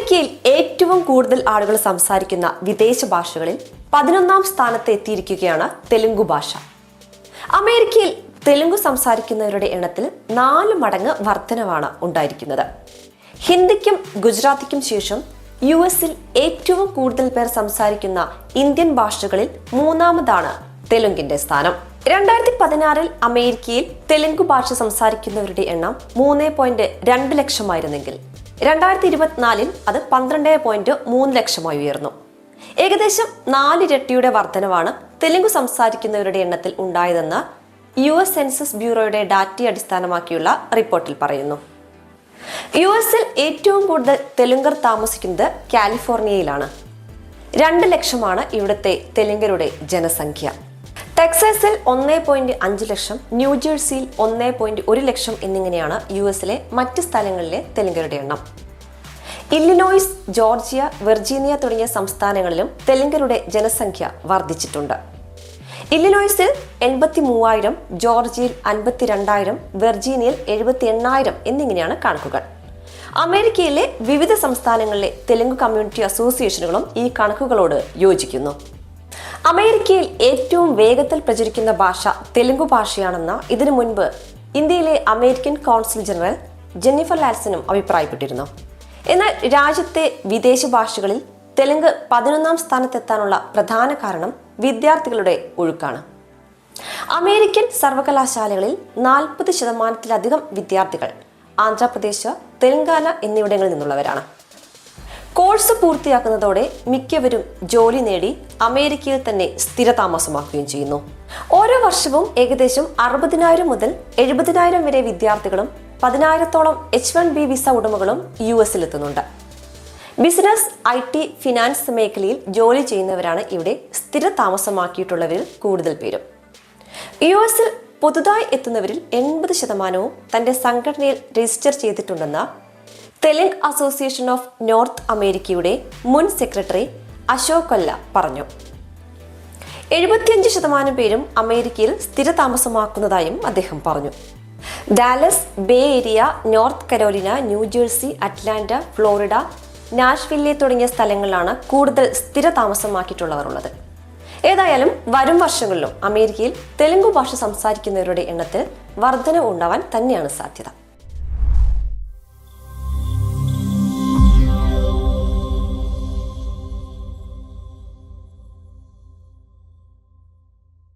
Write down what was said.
അമേരിക്കയിൽ ഏറ്റവും കൂടുതൽ ആളുകൾ സംസാരിക്കുന്ന വിദേശ ഭാഷകളിൽ 11ാം സ്ഥാനത്ത് എത്തിയിരിക്കുകയാണ് തെലുങ്ക് ഭാഷ. അമേരിക്കയിൽ തെലുങ്ക് സംസാരിക്കുന്നവരുടെ എണ്ണത്തിൽ 4 മടങ്ങ് വർധനവാണ് ഉണ്ടായിരിക്കുന്നത്. ഹിന്ദിക്കും ഗുജറാത്തിക്കും ശേഷം US-ൽ ഏറ്റവും കൂടുതൽ പേർ സംസാരിക്കുന്ന ഇന്ത്യൻ ഭാഷകളിൽ 3ാമതാണ് തെലുങ്കിന്റെ സ്ഥാനം. 2016-ൽ അമേരിക്കയിൽ തെലുങ്ക് ഭാഷ സംസാരിക്കുന്നവരുടെ എണ്ണം 3.2 ലക്ഷമായിരുന്നെങ്കിൽ 2024-ൽ അത് 12.3 ലക്ഷമായി ഉയർന്നു. ഏകദേശം 4 ഇരട്ടിയുടെ വർധനവാണ് തെലുങ്ക് സംസാരിക്കുന്നവരുടെ എണ്ണത്തിൽ ഉണ്ടായതെന്ന് US സെൻസസ് ബ്യൂറോയുടെ ഡാറ്റയെ അടിസ്ഥാനമാക്കിയുള്ള റിപ്പോർട്ടിൽ പറയുന്നു. US-ൽ ഏറ്റവും കൂടുതൽ തെലുങ്കർ താമസിക്കുന്നത് കാലിഫോർണിയയിലാണ്. 2 ലക്ഷമാണ് ഇവിടുത്തെ തെലുങ്കരുടെ ജനസംഖ്യ. ടെക്സാസിൽ 1.5 ലക്ഷം, ന്യൂജേഴ്സിയിൽ 1.1 ലക്ഷം എന്നിങ്ങനെയാണ് US-ലെ മറ്റ് സ്ഥലങ്ങളിലെ തെലുങ്കരുടെ എണ്ണം. ഇല്ലിനോയ്സ്, ജോർജിയ, വെർജീനിയ തുടങ്ങിയ സംസ്ഥാനങ്ങളിലും തെലുങ്കരുടെ ജനസംഖ്യ വർദ്ധിച്ചിട്ടുണ്ട്. ഇല്ലിനോയ്സിൽ 83,000, ജോർജിയയിൽ 52,000, വെർജീനിയയിൽ 78,000 എന്നിങ്ങനെയാണ് കണക്കുകൾ. അമേരിക്കയിലെ വിവിധ സംസ്ഥാനങ്ങളിലെ തെലുങ്ക് കമ്മ്യൂണിറ്റി അസോസിയേഷനുകളും ഈ കണക്കുകളോട് യോജിക്കുന്നു. അമേരിക്കയിൽ ഏറ്റവും വേഗത്തിൽ പ്രചരിക്കുന്ന ഭാഷ തെലുങ്ക് ഭാഷയാണെന്ന് ഇതിനു മുൻപ് ഇന്ത്യയിലെ അമേരിക്കൻ കോൺസുൽ ജനറൽ ജെന്നിഫർ ലാൽസനും അഭിപ്രായപ്പെട്ടിരുന്നു. എന്നാൽ രാജ്യത്തെ വിദേശ ഭാഷകളിൽ തെലുങ്ക് 11ാം സ്ഥാനത്തെത്താനുള്ള പ്രധാന കാരണം വിദ്യാർത്ഥികളുടെ ഒഴുക്കാണ്. അമേരിക്കൻ സർവകലാശാലകളിൽ 40%-ലധികം വിദ്യാർത്ഥികൾ ആന്ധ്രാപ്രദേശ്, തെലങ്കാന എന്നിവിടങ്ങളിൽ നിന്നുള്ളവരാണ്. കോഴ്സ് പൂർത്തിയാക്കുന്നതോടെ മിക്കവരും ജോലി നേടി അമേരിക്കയിൽ തന്നെ സ്ഥിരതാമസമാക്കുകയും ചെയ്യുന്നു. ഓരോ വർഷവും ഏകദേശം 60,000 മുതൽ 70,000 വരെ വിദ്യാർത്ഥികളും 10,000-ഓളം H-1B വിസ ഉടമകളും US-ൽ എത്തുന്നുണ്ട്. ബിസിനസ്, IT, ഫിനാൻസ് മേഖലയിൽ ജോലി ചെയ്യുന്നവരാണ് ഇവിടെ സ്ഥിരതാമസമാക്കിയിട്ടുള്ളവരിൽ കൂടുതൽ പേരും. US-ൽ പുതുതായി എത്തുന്നവരിൽ 80% തന്റെ സംഘടനയിൽ രജിസ്റ്റർ ചെയ്തിട്ടുണ്ടെന്ന് തെലുങ്ക് അസോസിയേഷൻ ഓഫ് നോർത്ത് അമേരിക്കയുടെ മുൻ സെക്രട്ടറി അശോക് കൊല്ല പറഞ്ഞു. 75% പേരും അമേരിക്കയിൽ സ്ഥിരതാമസമാക്കുന്നതായും അദ്ദേഹം പറഞ്ഞു. Dallas, Bay Area, North Carolina, New Jersey, Atlanta, Florida, Nashville തുടങ്ങിയ സ്ഥലങ്ങളിലാണ് കൂടുതൽ സ്ഥിരതാമസമാക്കിയിട്ടുള്ളവർ ഉള്ളത്. ഏതായാലും വരും വർഷങ്ങളിലും അമേരിക്കയിൽ തെലുങ്ക് ഭാഷ സംസാരിക്കുന്നവരുടെ എണ്ണത്തിൽ വർധന ഉണ്ടാവാൻ തന്നെയാണ് സാധ്യത.